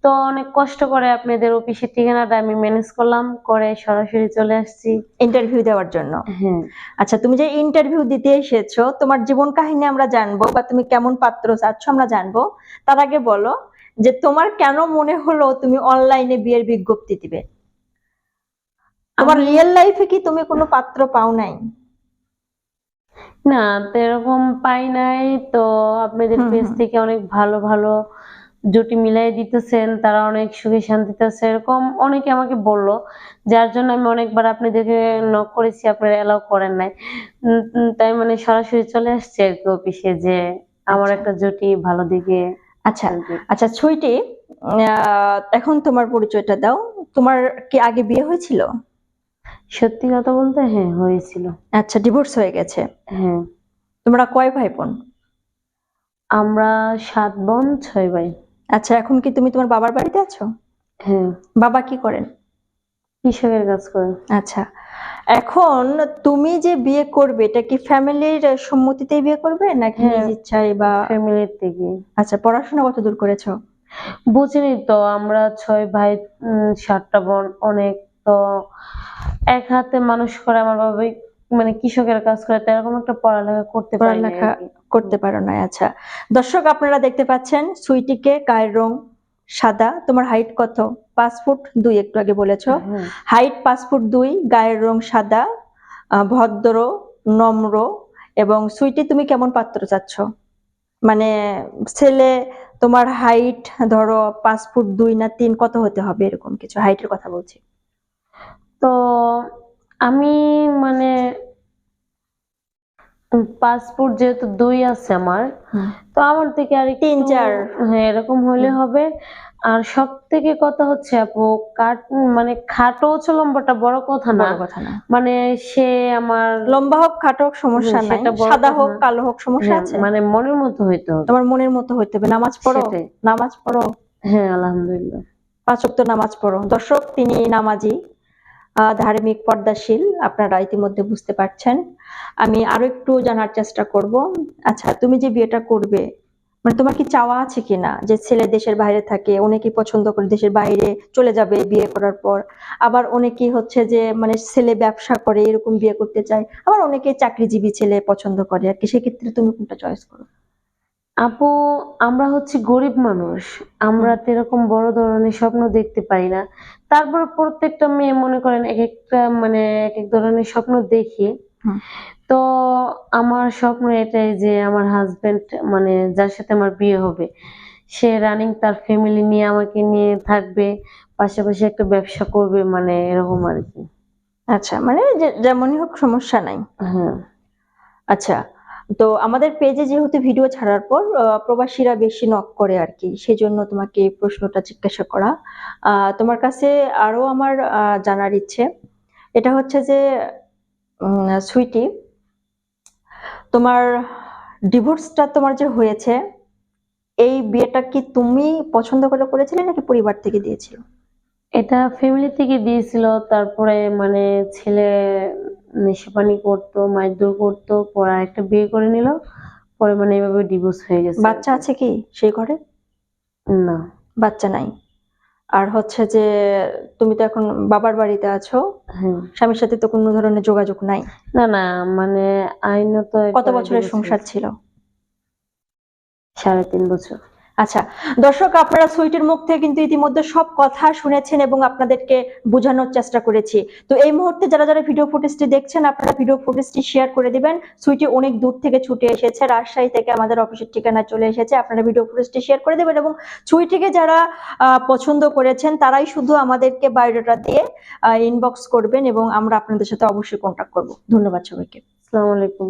তো অনেক কষ্ট করে আপনাদের অফিসের ঠিকানাটা আমি ম্যানেজ করলাম, করে সরাসরি চলে আসছি ইন্টারভিউ দেওয়ার জন্য। হ্যাঁ। আচ্ছা, তুমি যে ইন্টারভিউ দিতে এসেছো, তোমার জীবন কাহিনী আমরা জানবো বা তুমি কেমন পাত্র চাচ্ছ আমরা জানবো। তার আগে বলো যে তোমার কেন মনে হলো তুমি অনলাইনে বিয়ের বিজ্ঞপ্তি দিবে? তোমার রিয়েল লাইফে কি তুমি কোনো পাত্র পাও নাই? না, তো এরকম পাই নাই। তো আপনাদের পেজ থেকে অনেক ভালো ভালো জুটি মিলাই দিতেছেন, তারা অনেক সুখে শান্তিতে আছে, এরকম অনেকে আমাকে বললো, যার জন্য আমি অনেকবার আপনাদেরকে নক করেছি, আপনারা এলাও করেন নাই। তাই মানে সরাসরি চলে আসছে আর কি অফিসে, যে আমার একটা জুটি ভালো দিকে। আচ্ছা আচ্ছা, ছুইটি এখন তোমার পরিচয়টা দাও। তোমার কি আগে বিয়ে হয়েছিল? সত্যি কথা বলতে হ্যাঁ হয়েছিল। আচ্ছা, ডিভোর্স হয়ে গেছে? হ্যাঁ। তোমরা কয় ভাই বোন? আমরা 7 বোন 6 ভাই। আচ্ছা, এখন কি তুমি তোমার বাবার বাড়িতে আছো? হ্যাঁ। বাবা কি করেন? কৃষকের কাজ করেন। আচ্ছা, এখন তুমি যে বিয়ে করবে এটা কি ফ্যামিলির সম্মতিতেই বিয়ে করবে নাকি নিজ ইচ্ছায় বা ফ্যামিলির থেকে? আচ্ছা, পড়াশোনা কতদূর করেছো? বুঝিনি তো, আমরা 6 ভাই 7টা বোন, অনেক। তো এক হাতে মানুষ করে আমার বাবা, মানে কৃষকের কাজ করে, তো এরকম একটা পড়ালেখা করতে পারো না। আচ্ছা, দর্শক আপনারা দেখতে পাচ্ছেন সুইটিকে, গায়ের রং সাদা। তোমার হাইট কত? 5 ফুট 2 একটু আগে বলেছো। হাইট 5 ফুট 2, গায়ের রং সাদা, ভদ্র, নম্র। এবং সুইটি, তুমি কেমন পাত্র চাচ্ছ? মানে ছেলে, তোমার হাইট ধরো 5 ফুট 2 না 3, কত হতে হবে এরকম কিছু? হাইটের কথা বলছি। তো আমি মানে 5 ফুট যেহেতু 2 আছে আমার, তো আমার থেকে আর 3-4 হ্যাঁ এরকম হলে হবে। আর সব থেকে কথা হচ্ছে আপু, মানে খাটো হচ্ছে, লম্বাটা বড় কথা না। মানে সে আমার লম্বা হোক খাটো হোক সমস্যা নাই, সাদা হোক কালো হোক সমস্যা আছে? মানে মনের মতো হইতে হবে। তোমার মনের মতো হইতে হবে। নামাজ পড়ো? নামাজ পড়ো? হ্যাঁ আলহামদুলিল্লাহ। 5 ওয়াক্ত নামাজ পড়ো। দর্শক, তিনি নামাজি, ধার্মিক, পর্দাশীল, আপনারা ইতিমধ্যে বুঝতে পারছেন। আমি আরো একটু জানার চেষ্টা করব। আচ্ছা, তুমি যে বিয়েটা করবে, মানে তোমার কি চাওয়া আছে কিনা যে ছেলে দেশের বাইরে থাকে, অনেকেই পছন্দ করে দেশের বাইরে চলে যাবে বিয়ে করার পর, আবার অনেকেই হচ্ছে যে মানে ছেলে ব্যবসা করে এরকম বিয়ে করতে চায়, আবার অনেকেই চাকরিজীবী ছেলে পছন্দ করে আর কি। সেক্ষেত্রে তুমি কোনটা চয়েস করো? আপু, আমরা হচ্ছে গরিব মানুষ, আমরা তো এরকম বড় ধরনের স্বপ্ন দেখতে পারি না। তারপর প্রত্যেকটা মেয়ে মনে করেন এক একটা মানে এক এক ধরনের স্বপ্ন দেখি। তো আমার স্বপ্ন এটাই যে আমার হাজবেন্ড, মানে যার সাথে আমার বিয়ে হবে, সে রানিং তার ফ্যামিলি নিয়ে আমাকে নিয়ে থাকবে, পাশাপাশি একটা ব্যবসা করবে, মানে এরকম আর কি। আচ্ছা, মানে যেমনই হোক সমস্যা নাই। হ্যাঁ। আচ্ছা, তো আমাদের পেজে যেহেতু ভিডিও ছাড়ার পর প্রবাসীরা বেশি নক করে আর কি, সেজন্য তোমাকে এই প্রশ্নটা জিজ্ঞাসা করা। তোমার কাছে আরো আমার জানার ইচ্ছে, এটা হচ্ছে যে সুইটি, তোমার ডিভোর্সটা তোমার যে হয়েছে, এই বিয়েটা কি তুমি পছন্দ করে করেছিলে নাকি পরিবার থেকে দিয়েছিল? এটা ফ্যামিলি থেকে দিয়েছিল। তারপরে মানে ছেলে নেশাপানি করতো, মারধর করতো, পরে আরেকটা বিয়ে করে নিল, পরে মানে এভাবে ডিভোর্স হয়ে গেছে। বাচ্চা আছে কি সেই ঘরে? না, বাচ্চা নাই। আর হচ্ছে যে তুমি তো এখন বাবার বাড়িতে আছো, স্বামীর সাথে তো কোনো ধরনের যোগাযোগ নাই? না না, মানে আইনত। কত বছরের সংসার ছিল? 3.5 বছর। আচ্ছা, দর্শক আপনারা সুইটির মুখ থেকে কিন্তু ইতিমধ্যে সব কথা শুনেছেন এবং আপনাদেরকে বোঝানোর চেষ্টা করেছি। তো এই মুহূর্তে যারা যারা ভিডিও ফুটেজটি দেখছেন, আপনারা ভিডিও ফুটেজটি শেয়ার করে দিবেন। সুইটি অনেক দূর থেকে ছুটে এসেছে, রাজশাহী থেকে আমাদের অফিসের ঠিকানায় চলে এসেছে। আপনারা ভিডিও ফুটেজটি শেয়ার করে দিবেন এবং সুইটিকে যারা পছন্দ করেছেন তারাই শুধু আমাদেরকে বায়োডাটা দিয়ে ইনবক্স করবেন এবং আমরা আপনাদের সাথে অবশ্যই কন্টাক্ট করব। ধন্যবাদ সবাইকে। আসসালামু আলাইকুম।